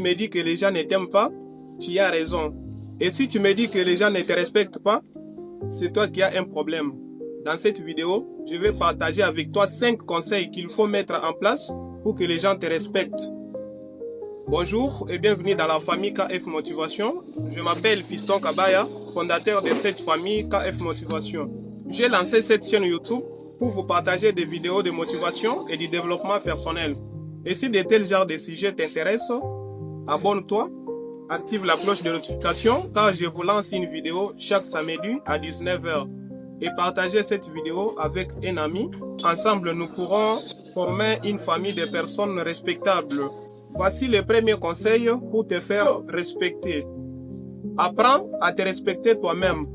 me dis que les gens ne t'aiment pas, tu as raison. Et si tu me dis que les gens ne te respectent pas, c'est toi qui as un problème. Dans cette vidéo, je vais partager avec toi 5 conseils qu'il faut mettre en place pour que les gens te respectent. Bonjour et bienvenue dans la famille KF Motivation. Je m'appelle Fiston Kabaya, fondateur de cette famille KF Motivation. J'ai lancé cette chaîne YouTube pour vous partager des vidéos de motivation et du développement personnel. Et si de tels genres de sujets t'intéressent, abonne-toi, active la cloche de notification car je vous lance une vidéo chaque samedi à 19 h. Et partagez cette vidéo avec un ami. Ensemble, nous pourrons former une famille de personnes respectables. Voici les premiers conseils pour te faire respecter. Apprends à te respecter toi-même.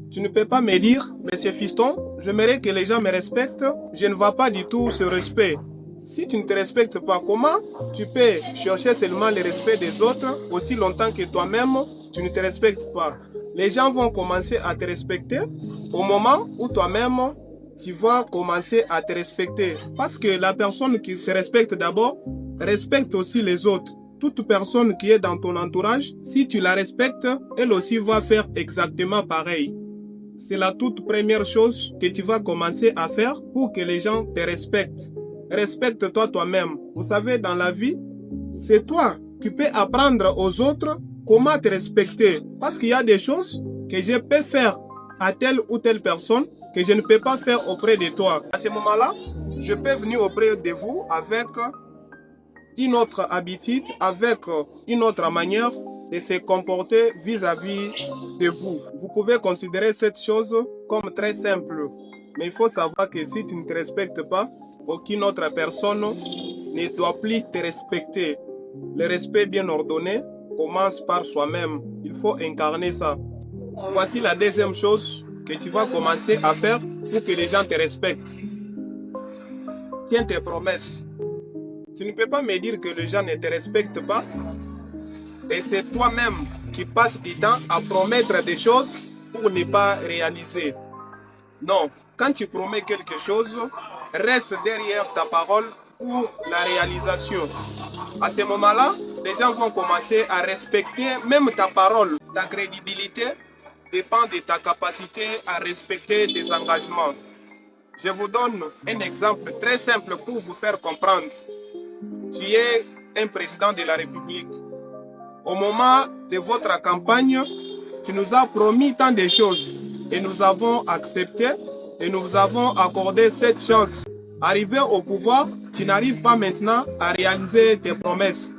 Tu ne peux pas me dire, Monsieur Fiston, j'aimerais que les gens me respectent. Je ne vois pas du tout ce respect. Si tu ne te respectes pas, comment tu peux chercher seulement le respect des autres aussi longtemps que toi-même, tu ne te respectes pas? Les gens vont commencer à te respecter au moment où toi-même, tu vas commencer à te respecter. Parce que la personne qui se respecte d'abord, respecte aussi les autres. Toute personne qui est dans ton entourage, si tu la respectes, elle aussi va faire exactement pareil. C'est la toute première chose que tu vas commencer à faire pour que les gens te respectent. Respecte-toi toi-même. Vous savez, dans la vie, c'est toi qui peux apprendre aux autres comment te respecter. Parce qu'il y a des choses que je peux faire à telle ou telle personne que je ne peux pas faire auprès de toi. À ce moment-là, je peux venir auprès de vous avec une autre habitude, avec une autre manière de se comporter vis-à-vis de vous. Vous pouvez considérer cette chose comme très simple. Mais il faut savoir que si tu ne te respectes pas, aucune autre personne ne doit plus te respecter. Le respect bien ordonné commence par soi-même. Il faut incarner ça. Voici la deuxième chose que tu vas commencer à faire pour que les gens te respectent. Tiens tes promesses. Tu ne peux pas me dire que les gens ne te respectent pas et c'est toi-même qui passes du temps à promettre des choses pour ne pas réaliser. Non, quand tu promets quelque chose, reste derrière ta parole pour la réalisation. À ce moment-là, les gens vont commencer à respecter même ta parole. Ta crédibilité dépend de ta capacité à respecter tes engagements. Je vous donne un exemple très simple pour vous faire comprendre. Tu es un président de la République. Au moment de votre campagne, tu nous as promis tant de choses et nous avons accepté et nous avons accordé cette chance. Arrivé au pouvoir, tu n'arrives pas maintenant à réaliser tes promesses.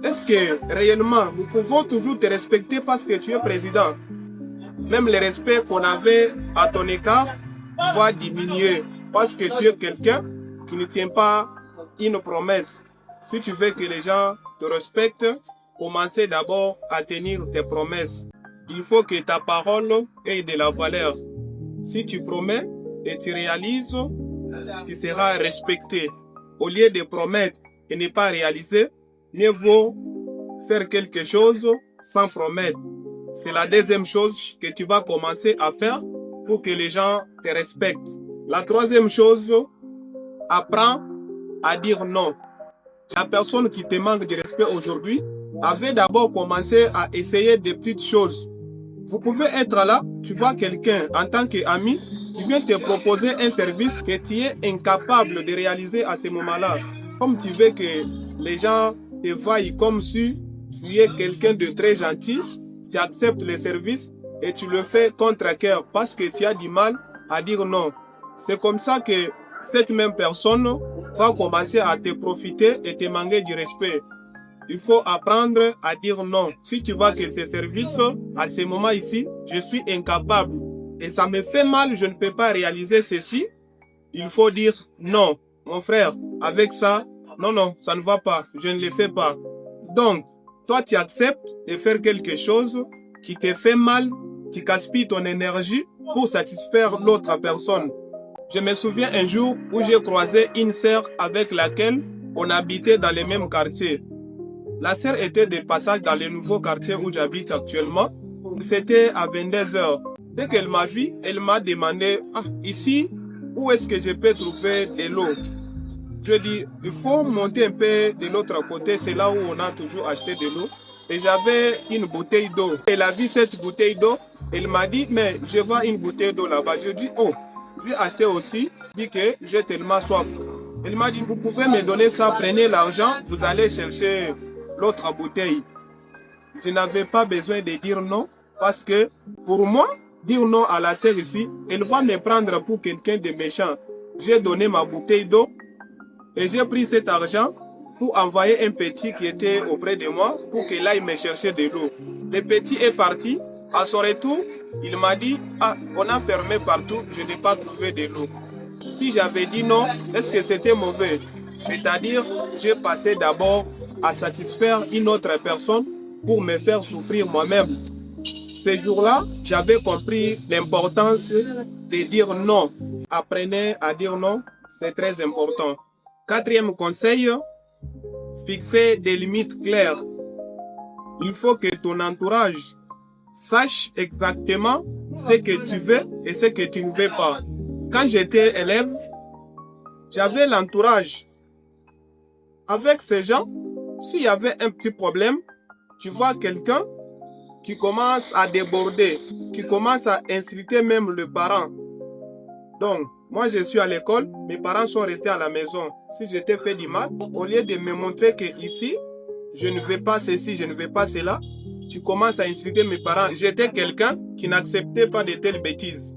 Est-ce que réellement nous pouvons toujours te respecter parce que tu es président? Même le respect qu'on avait à ton égard va diminuer parce que tu es quelqu'un qui ne tient pas une promesse. Si tu veux que les gens te respectent, commencez d'abord à tenir tes promesses. Il faut que ta parole ait de la valeur. Si tu promets et tu réalises, tu seras respecté. Au lieu de promettre et ne pas réaliser, mieux vaut faire quelque chose sans promettre. C'est la deuxième chose que tu vas commencer à faire pour que les gens te respectent. La troisième chose, apprends à dire non. La personne qui te manque de respect aujourd'hui avait d'abord commencé à essayer des petites choses. Vous pouvez être là, tu vois quelqu'un en tant qu'ami qui vient te proposer un service que tu es incapable de réaliser à ce moment-là. Comme tu veux que les gens te voient comme si tu es quelqu'un de très gentil, tu acceptes le service et tu le fais contre cœur parce que tu as du mal à dire non. C'est comme ça que cette même personne va commencer à te profiter et te manquer du respect. Il faut apprendre à dire non. Si tu vois que ce service, à ce moment ici, je suis incapable et ça me fait mal, je ne peux pas réaliser ceci, il faut dire non. Mon frère, avec ça, non, ça ne va pas, je ne le fais pas. Donc, toi tu acceptes de faire quelque chose qui te fait mal, tu gaspilles ton énergie pour satisfaire l'autre personne. Je me souviens un jour où j'ai croisé une sœur avec laquelle on habitait dans le même quartier. La sœur était de passage dans le nouveau quartier où j'habite actuellement. C'était à 22 h. Dès qu'elle m'a vu, elle m'a demandé « Ah, ici, où est-ce que je peux trouver de l'eau ?» Je dis, il faut monter un peu de l'autre côté, c'est là où on a toujours acheté de l'eau. Et j'avais une bouteille d'eau. Elle a vu cette bouteille d'eau, elle m'a dit, mais je vois une bouteille d'eau là-bas. Je dis, oh, je vais acheter aussi, dit que j'ai tellement soif. Elle m'a dit, vous pouvez me donner ça, prenez l'argent, vous allez chercher l'autre bouteille. Je n'avais pas besoin de dire non, parce que pour moi, dire non à la sœur ici, elle va me prendre pour quelqu'un de méchant. J'ai donné ma bouteille d'eau et j'ai pris cet argent pour envoyer un petit qui était auprès de moi pour qu'il aille me chercher de l'eau. Le petit est parti. À son retour, il m'a dit, ah, on a fermé partout, je n'ai pas trouvé de l'eau. Si j'avais dit non, est-ce que c'était mauvais? C'est-à-dire, j'ai passé d'abord à satisfaire une autre personne pour me faire souffrir moi-même. Ce jour-là, j'avais compris l'importance de dire non. Apprenez à dire non, c'est très important. Quatrième conseil, fixer des limites claires. Il faut que ton entourage sache exactement ce que tu veux et ce que tu ne veux pas. Quand j'étais élève, j'avais l'entourage. Avec ces gens, s'il y avait un petit problème, tu vois quelqu'un qui commence à déborder, qui commence à insulter même le parent. Donc, moi je suis à l'école, mes parents sont restés à la maison. Si je t'ai fait du mal, au lieu de me montrer que ici, je ne veux pas ceci, je ne veux pas cela, tu commences à insulter mes parents. J'étais quelqu'un qui n'acceptait pas de telles bêtises.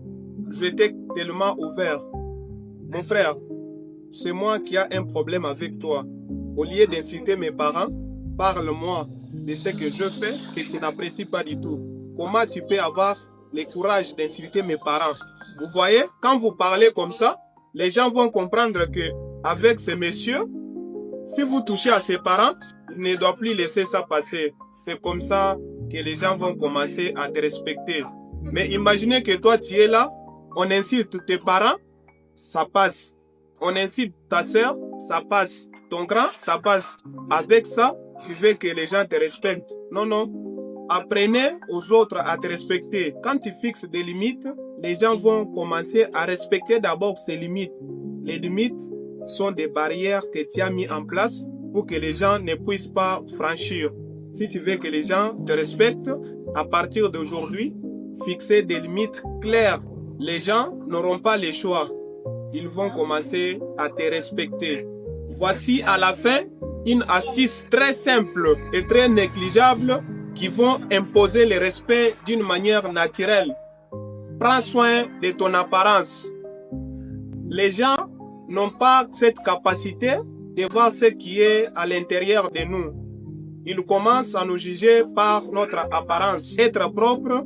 J'étais tellement ouvert. Mon frère, c'est moi qui ai un problème avec toi. Au lieu d'insulter mes parents, parle-moi de ce que je fais que tu n'apprécies pas du tout. Comment tu peux avoir le courage d'insulter mes parents? Vous voyez, quand vous parlez comme ça, les gens vont comprendre que avec ce monsieur, si vous touchez à ses parents, il ne doit plus laisser ça passer. C'est comme ça que les gens vont commencer à te respecter. Mais imaginez que toi, tu es là, on insulte tes parents, ça passe. On insulte ta soeur, ça passe. Ton grand, ça passe. Avec ça, tu veux que les gens te respectent. Non, non. Apprenez aux autres à te respecter. Quand tu fixes des limites, les gens vont commencer à respecter d'abord ces limites. Les limites sont des barrières que tu as mis en place pour que les gens ne puissent pas franchir. Si tu veux que les gens te respectent, à partir d'aujourd'hui, fixer des limites claires. Les gens n'auront pas le choix. Ils vont commencer à te respecter. Voici à la fin une astuce très simple et très négligeable qui vont imposer le respect d'une manière naturelle. Prends soin de ton apparence. Les gens n'ont pas cette capacité de voir ce qui est à l'intérieur de nous. Ils commencent à nous juger par notre apparence. Être propre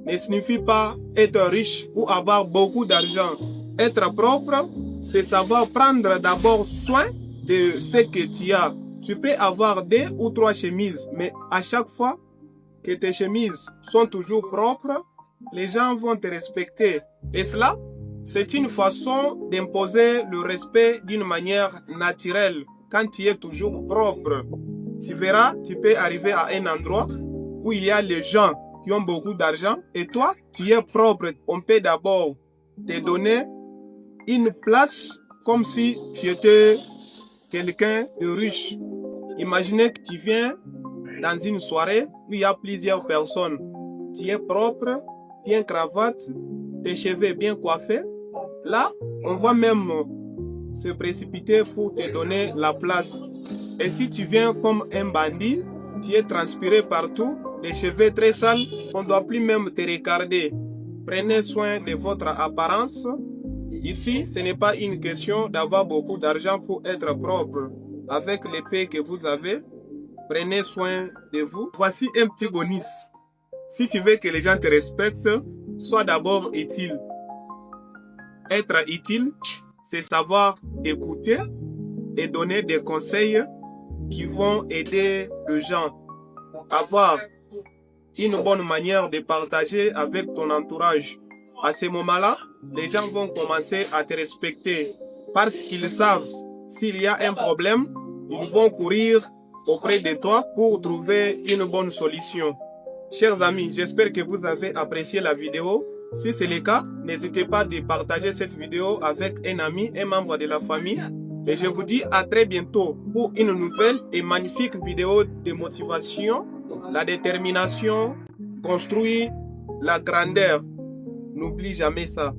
ne signifie pas être riche ou avoir beaucoup d'argent. Être propre, c'est savoir prendre d'abord soin de ce que tu as. Tu peux avoir 2 ou 3 chemises, mais à chaque fois que tes chemises sont toujours propres, les gens vont te respecter. Et cela, c'est une façon d'imposer le respect d'une manière naturelle. Quand tu es toujours propre, tu verras, tu peux arriver à un endroit où il y a les gens qui ont beaucoup d'argent et toi, tu es propre. On peut d'abord te donner une place comme si tu étais quelqu'un de riche. Imaginez que tu viens dans une soirée où il y a plusieurs personnes. Tu es propre, bien cravate, tes cheveux bien coiffés. Là, on va même se précipiter pour te donner la place. Et si tu viens comme un bandit, tu es transpiré partout, les cheveux très sales, on ne doit plus même te regarder. Prenez soin de votre apparence. Ici, ce n'est pas une question d'avoir beaucoup d'argent pour être propre. Avec l'épée que vous avez, prenez soin de vous. Voici un petit bonus. Si tu veux que les gens te respectent, sois d'abord utile. Être utile, c'est savoir écouter et donner des conseils qui vont aider les gens. Avoir une bonne manière de partager avec ton entourage. À ce moment-là, les gens vont commencer à te respecter parce qu'ils savent s'il y a un problème, ils vont courir auprès de toi pour trouver une bonne solution. Chers amis, j'espère que vous avez apprécié la vidéo. Si c'est le cas, n'hésitez pas à partager cette vidéo avec un ami, un membre de la famille. Et je vous dis à très bientôt pour une nouvelle et magnifique vidéo de motivation. La détermination construit la grandeur. N'oublie jamais ça.